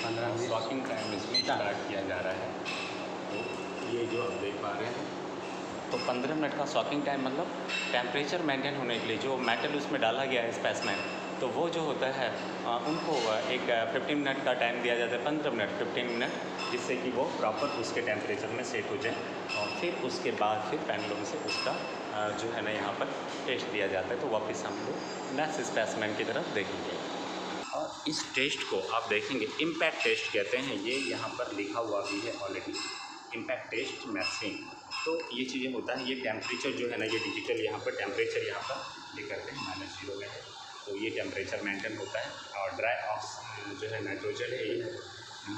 Stocking time इसमें start किया जा रहा है। तो ये जो आप देख पा रहे हैं, तो 15 मिनट का सॉकिंग टाइम मतलब टेम्परेचर मेंटेन होने के लिए जो मेटल उसमें डाला गया है स्पेसिमेन, तो वो जो होता है उनको एक 15 मिनट का टाइम दिया जाता है, 15 मिनट 15 मिनट, जिससे कि वो प्रॉपर उसके टेम्परेचर में सेट हो जाए। और फिर उसके बाद फिर पेंडुलम से उसका जो है ना यहाँ पर टेस्ट दिया जाता है। तो वापस हम लोग नेक्स्ट स्पेसिमेन की तरफ देखेंगे। और इस टेस्ट को आप देखेंगे इम्पैक्ट टेस्ट कहते हैं, ये यहाँ पर लिखा हुआ भी है ऑलरेडी, इम्पैक्ट टेस्ट मैचिंग। तो ये चीज़ें होता है, ये टेम्परेचर जो है ना, ये डिजिटल यहाँ पर टेम्परेचर यहाँ पर लिख करते हैं -0 में है, तो ये टेम्परेचर मेंटेन होता है। और ड्राई ऑक्सीजन जो है नाइट्रोजन है ये,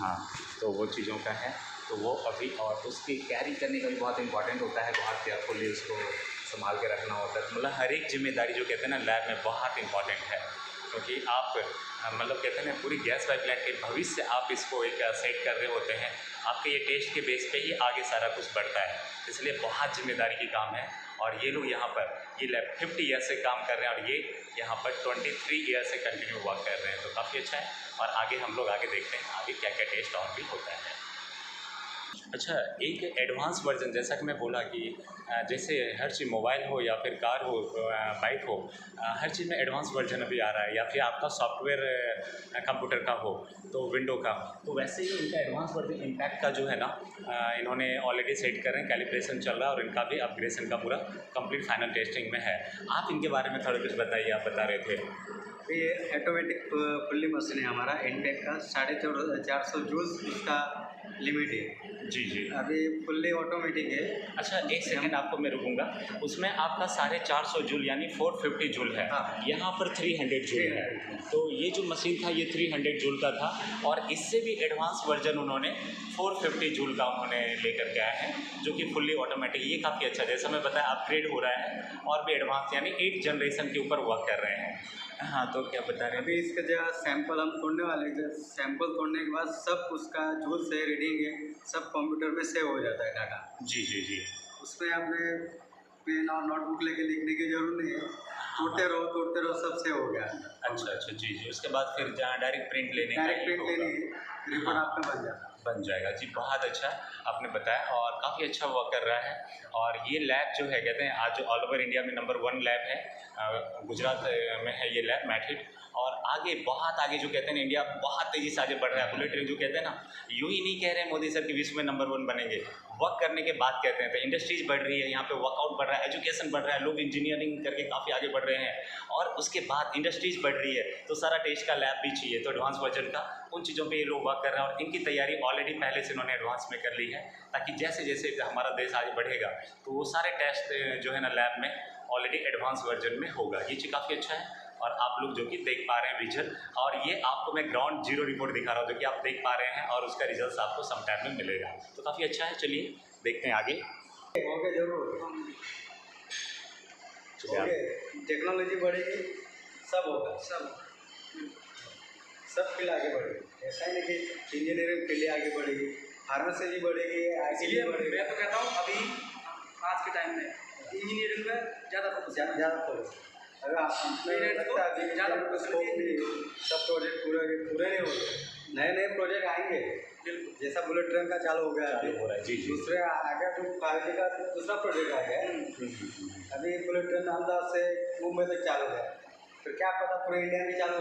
हाँ, तो वो चीज़ों का है, तो वो अभी, और उसकी कैरी करने का भी बहुत इंपॉर्टेंट होता है, बहुत केयरफुली उसको संभाल के रखना होता है। मतलब हर एक जिम्मेदारी जो कहते हैं ना लैब में बहुत इंपॉर्टेंट है, क्योंकि आप मतलब कहते हैं ना पूरी गैस पाइपलाइन के भविष्य आप इसको एक सेट कर रहे होते हैं, आपके ये टेस्ट के बेस पे ही आगे सारा कुछ बढ़ता है, इसलिए बहुत जिम्मेदारी की काम है। और ये लोग यहाँ पर ये लैब 50 ईयर से काम कर रहे हैं, और ये यहाँ पर 23 ईयर से कंटिन्यू वर्क कर रहे हैं, तो काफ़ी अच्छा है। और आगे हम लोग आगे देखते हैं आगे क्या क्या टेस्ट और भी होता है। अच्छा, एक एडवांस वर्जन, जैसा कि मैं बोला कि जैसे हर चीज़ मोबाइल हो या फिर कार हो, बाइक हो, हर चीज़ में एडवांस वर्जन अभी आ रहा है, या फिर आपका सॉफ्टवेयर कंप्यूटर का हो तो विंडो का, तो वैसे ही इनका एडवांस वर्जन इम्पैक्ट का जो है ना इन्होंने ऑलरेडी सेट कर रहे हैं, कैलिब्रेशन चल रहा है, और इनका भी अपग्रेडेशन का पूरा कंप्लीट फाइनल टेस्टिंग में है। आप इनके बारे में थोड़ा कुछ बताइए, आप बता रहे थे। ये ऑटोमेटिक फुल्ली मशीन है हमारा, इनटेक का 450 जूल्स इसका लिमिट है। जी जी। अभी फुल्ली ऑटोमेटिक है। अच्छा, एक सेकंड आपको मैं रुकूंगा, उसमें आपका 450 जूल यानी 450 जूल है, हाँ। यहाँ पर 300 जूल है, तो ये जो मशीन था ये 300 जूल का था, और इससे भी एडवांस वर्जन उन्होंने 450 जूल का उन्होंने लेकर के आए हैं, जो कि फुल्ली ऑटोमेटिक। ये काफ़ी अच्छा, जैसा मैं बताया अपग्रेड हो रहा है और भी एडवांस, यानी 8 जनरेशन के ऊपर वर्क कर रहे हैं। हाँ, तो क्या बता रहे हैं अभी इसका जो सैंपल हम तोड़ने वाले हैं, सैंपल तोड़ने के बाद सब उसका जूल से रीडिंग है, सब कंप्यूटर में सेव हो जाता है डाटा। जी जी जी। उसमें आपने पेन और नोटबुक लेके लिखने की जरूरत नहीं है, तोड़ते रहो सब सेव हो गया। अच्छा अच्छा, जी जी। उसके बाद फिर जहाँ डायरेक्ट प्रिंट लेने लेनी रिपोर्ट आपका बन जाएगा। जी, बहुत अच्छा आपने बताया, और काफ़ी अच्छा वर्क कर रहा है। और ये लैब जो है कहते हैं आज ऑल ओवर इंडिया में नंबर 1 लैब है, गुजरात में है ये लैब मैट्रिड। और आगे बहुत आगे जो कहते हैं ना, इंडिया बहुत तेज़ी से आगे बढ़ रहा है। बुलेट ट्रेन जो कहते हैं ना, यूँ ही नहीं कह रहे हैं मोदी सर कि विश्व में नंबर 1 बनेंगे, वर्क करने के बाद कहते हैं। तो इंडस्ट्रीज बढ़ रही है, यहाँ पे वर्कआउट बढ़ रहा है, एजुकेशन बढ़ रहा है, लोग इंजीनियरिंग करके काफ़ी आगे बढ़ रहे हैं, और उसके बाद इंडस्ट्रीज बढ़ रही है, तो सारा टेस्ट का लैब भी चाहिए। तो एडवांस वर्जन का उन चीज़ों पे ये लोग वर्क कर रहे हैं, और इनकी तैयारी ऑलरेडी पहले से इन्होंने एडवांस में कर ली है, ताकि जैसे जैसे हमारा देश आगे बढ़ेगा तो वो सारे टेस्ट जो है ना लैब में ऑलरेडी एडवांस वर्जन में होगा। ये चीज़ काफ़ी अच्छा है। और आप लोग जो कि देख पा रहे हैं विजुअल, और ये आपको मैं ग्राउंड जीरो रिपोर्ट दिखा रहा हूँ, जो कि आप देख पा रहे हैं, और उसका रिजल्ट आपको सम टाइम में मिलेगा। तो काफ़ी अच्छा है, चलिए देखते हैं आगे। ओके, जरूर टेक्नोलॉजी बढ़ेगी, सब होगा, सब फील्ड आगे बढ़ेगी। ऐसा ही नहीं कि इंजीनियरिंग फील्ड आगे बढ़ेगी, फार्मेसी भी बढ़ेगी, इसलिए मैं तो कहता हूँ अभी आज के टाइम में इंजीनियरिंग में ज़्यादा फोकस, अगर आप सब प्रोजेक्ट पूरे नहीं हो गए, नए प्रोजेक्ट आएंगे, जैसा बुलेट ट्रेन का चालू हो गया, चालू हो रहा है। जी, दूसरे आगे जो 5G का दूसरा प्रोजेक्ट आ गया। अभी बुलेट ट्रेन अहमदाबाद से मुंबई तक चालू है, फिर क्या पता पूरे इंडिया में चालू।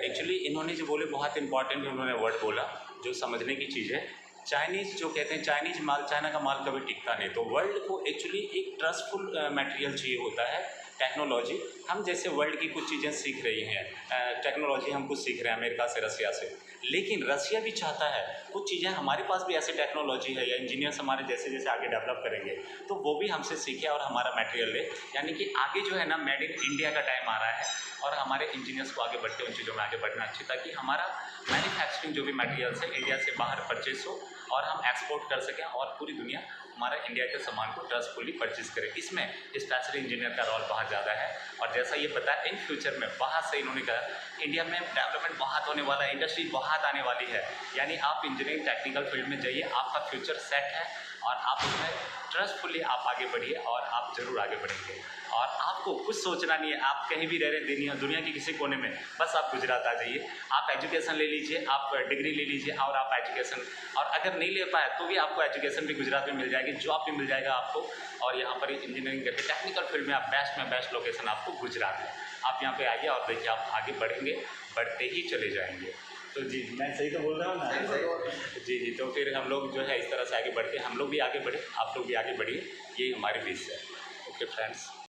एक्चुअली इन्होंने जो बोले बहुत इंपॉर्टेंट इन्होंने वर्ड बोला, जो समझने की चीज़ है। चाइनीज़ जो कहते हैं, चाइनीज़ माल, चाइना का माल कभी टिकता नहीं। तो वर्ल्ड को एक्चुअली एक ट्रस्टफुल मटेरियल चाहिए होता है, टेक्नोलॉजी। हम जैसे वर्ल्ड की कुछ चीज़ें सीख रही हैं, टेक्नोलॉजी हम कुछ सीख रहे हैं अमेरिका से, रसिया से, लेकिन रसिया भी चाहता है कुछ चीज़ें हमारे पास भी ऐसे टेक्नोलॉजी है, या इंजीनियर्स हमारे जैसे जैसे आगे डेवलप करेंगे तो वो भी हमसे सीखे और हमारा मटेरियल ले। यानी कि आगे जो है ना मेड इन इंडिया का टाइम आ रहा है, और हमारे इंजीनियर्स को आगे बढ़ते उन चीज़ों में आगे बढ़ना अच्छी, ताकि हमारा मैन्युफैक्चरिंग जो भी मटेरियल्स है इंडिया से बाहर परचेस हो, और हम एक्सपोर्ट कर सकें, और पूरी दुनिया हमारा इंडिया के सामान को ट्रस्टफुली परचेज करें। इसमें स्पेशली इंजीनियर का रोल बहुत ज़्यादा है। और जैसा ये बताया, इन फ्यूचर में बहुत से इन्होंने कहा इंडिया में डेवलपमेंट बहुत होने वाला है, इंडस्ट्री बहुत आने वाली है। यानी आप इंजीनियरिंग टेक्निकल फील्ड में जाइए, आपका फ्यूचर सेट है, और आप उसमें ट्रस्टफुली आप आगे बढ़िए, और आप ज़रूर आगे बढ़ेंगे। और आपको कुछ सोचना नहीं है, आप कहीं भी रह रहे हैं दुनिया के किसी कोने में, बस आप गुजरात आ जाइए, आप एजुकेशन ले लीजिए, आप डिग्री ले लीजिए और आप एजुकेशन, और अगर नहीं ले पाए तो भी आपको एजुकेशन भी गुजरात में मिल जाएगी, जॉब भी मिल जाएगा आपको। और यहाँ पर इंजीनियरिंग करके टेक्निकल फील्ड में आप बेस्ट में बेस्ट लोकेशन आपको गुजरात है। आप यहाँ पे आइए और देखिए आप आगे बढ़ेंगे, बढ़ते ही चले जाएंगे। तो जी मैं सही तो बोल रहा हूँ ना? जी, तो फिर हम लोग जो है इस तरह से आगे बढ़ के हम लोग भी आगे बढ़े, आप लोग भी आगे बढ़िए, यही हमारी विश है। Okay friends.